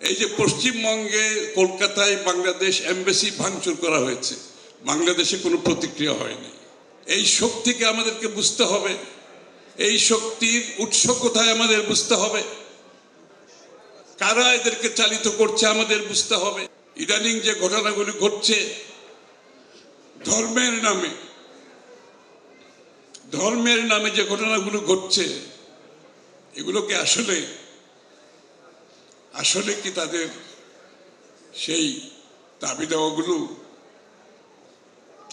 এই যে পশ্চিমবঙ্গে কলকাতায় বাংলাদেশ এমবাসি ভাঙচুর করা হয়েছে, বাংলাদেশে কোনো প্রতিক্রিয়া হয়নি। এই শক্তিকে আমাদেরকে বুঝতে হবে, এই শক্তির উৎস কোথায় আমাদের বুঝতে হবে, কারা এদেরকে চালিত করছে আমাদের বুঝতে হবে। ইদানিং যে ঘটনাগুলি ঘটছে ধর্মের নামে যে ঘটনাগুলো ঘটছে, এগুলোকে আসলে কি তাদের সেই দাবি দেওয়াগুলো,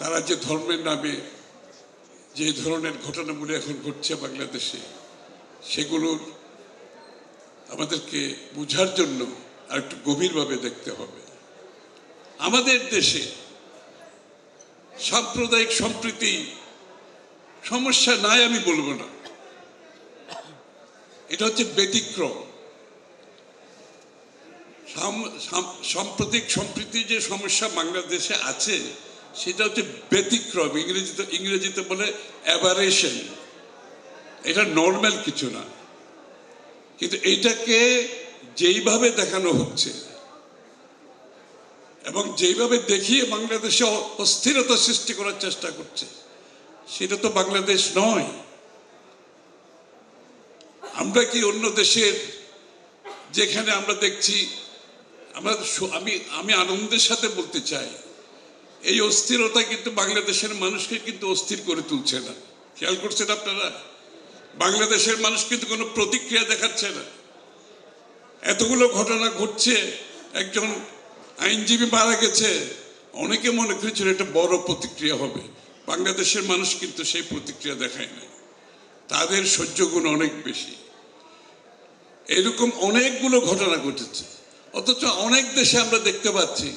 তারা যে ধর্মের নামে যে ধরনের ঘটনাগুলো এখন ঘটছে বাংলাদেশে, সেগুলোর আমাদেরকে বোঝার জন্য আর একটু গভীরভাবে দেখতে হবে। আমাদের দেশে সাম্প্রদায়িক সম্প্রীতি সমস্যা নাই আমি বলবো না, এটা হচ্ছে ব্যতিক্রম। সাম্প্রতিক সম্প্রীতি যে সমস্যা বাংলাদেশে আছে সেটা হচ্ছে ব্যতিক্রম, ইংরেজিতে বলে অ্যাবারেশন। এটা নর্মাল কিছু না, কিন্তু এইটাকে যেইভাবে দেখানো হচ্ছে এবং যেইভাবে দেখিয়ে বাংলাদেশে অস্থিরতা সৃষ্টি করার চেষ্টা করছে, সেটা তো বাংলাদেশ নয়। আমরা কি অন্য দেশের, যেখানে আমরা দেখছি, আমি আনন্দের সাথে বলতে চাই, এই অস্থিরতা কিন্তু বাংলাদেশের মানুষকে কিন্তু অস্থির করে তুলছে না। খেয়াল করছেন আপনারা? বাংলাদেশের মানুষ কিন্তু কোনো প্রতিক্রিয়া দেখাচ্ছে না। এতগুলো ঘটনা ঘটছে, একজন আইনজীবী মারা গেছে, অনেকে মনে করেছিল এটা বড় প্রতিক্রিয়া হবে। বাংলাদেশের মানুষ কিন্তু সেই প্রতিক্রিয়া দেখায় না, তাদের সহ্য গুণ অনেক বেশি। এরকম অনেকগুলো ঘটনা ঘটেছে, অথচ অনেক দেশে আমরা দেখতে পাচ্ছি,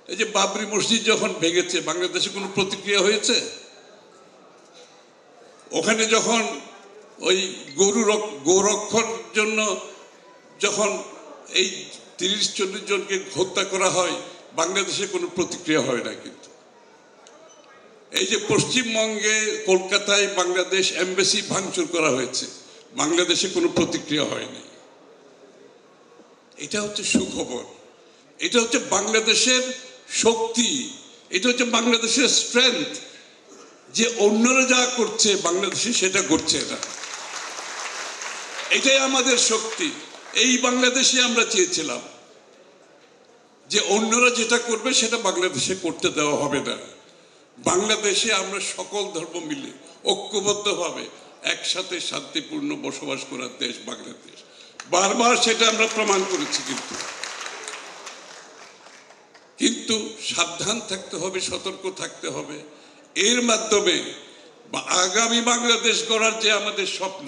এই যে বাবরি মসজিদ যখন ভেঙেছে, বাংলাদেশে কোনো প্রতিক্রিয়া হয়েছে? ওখানে যখন ওই গোরক্ষার জন্য যখন এই 30-40 জনকে হত্যা করা হয়, বাংলাদেশে কোনো প্রতিক্রিয়া হয় না। কিন্তু এই যে পশ্চিমবঙ্গে কলকাতায় বাংলাদেশ এমবাসি ভাঙচুর করা হয়েছে, বাংলাদেশে কোনো প্রতিক্রিয়া হয়নি। এটা হচ্ছে সুখবর, এটা হচ্ছে বাংলাদেশের শক্তি, এটা হচ্ছে বাংলাদেশের স্ট্রেংথ, যে অন্যরা যা করছে বাংলাদেশে সেটা করছে না। এটাই আমাদের শক্তি। এই বাংলাদেশে আমরা চেয়েছিলাম যে অন্যরা যেটা করবে সেটা বাংলাদেশে করতে দেওয়া হবে না। বাংলাদেশে আমরা সকল ধর্ম মিলে ঐক্যবদ্ধভাবে একসাথে শান্তিপূর্ণ বসবাস করার দেশ বাংলাদেশ। বারবার সেটা আমরা প্রমাণ করেছি। কিন্তু সাবধান থাকতে হবে, সতর্ক থাকতে হবে। এর মাধ্যমে আগামী বাংলাদেশ গড়ার যে আমাদের স্বপ্ন,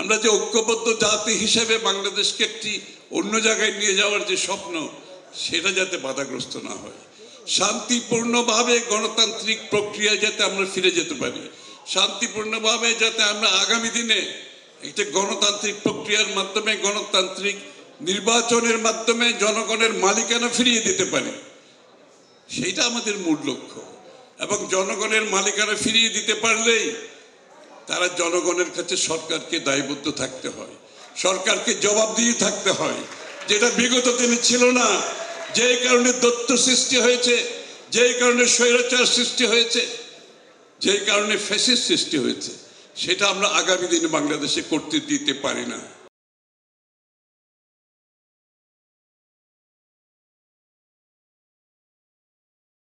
আমরা যে ঐক্যবদ্ধ জাতি হিসেবে বাংলাদেশকে একটি অন্য জায়গায় নিয়ে যাওয়ার যে স্বপ্ন, সেটা যাতে বাধাগ্রস্ত না হয়। শান্তিপূর্ণভাবে গণতান্ত্রিক প্রক্রিয়ায় যাতে আমরা ফিরে যেতে পারি, শান্তিপূর্ণভাবে যাতে আমরা আগামী দিনে একটা গণতান্ত্রিক প্রক্রিয়ার মাধ্যমে, গণতান্ত্রিক নির্বাচনের মাধ্যমে জনগণের মালিকানা ফিরিয়ে দিতে পারি, সেইটা আমাদের মূল লক্ষ্য। এবং জনগণের মালিকানা ফিরিয়ে দিতে পারলেই তারা জনগণের কাছে সরকারকে দায়বদ্ধ থাকতে হয়, সরকারকে জবাবদিহি থাকতে হয়, যেটা বিগত দিনে ছিল না। যেই কারণে দৈত্য সৃষ্টি হয়েছে, যেই কারণে স্বৈরাচার সৃষ্টি হয়েছে, যেই কারণে ফ্যাসিস্ট সৃষ্টি হয়েছে, সেটা আমরা আগামী দিনে বাংলাদেশে করতে দিতে পারি না।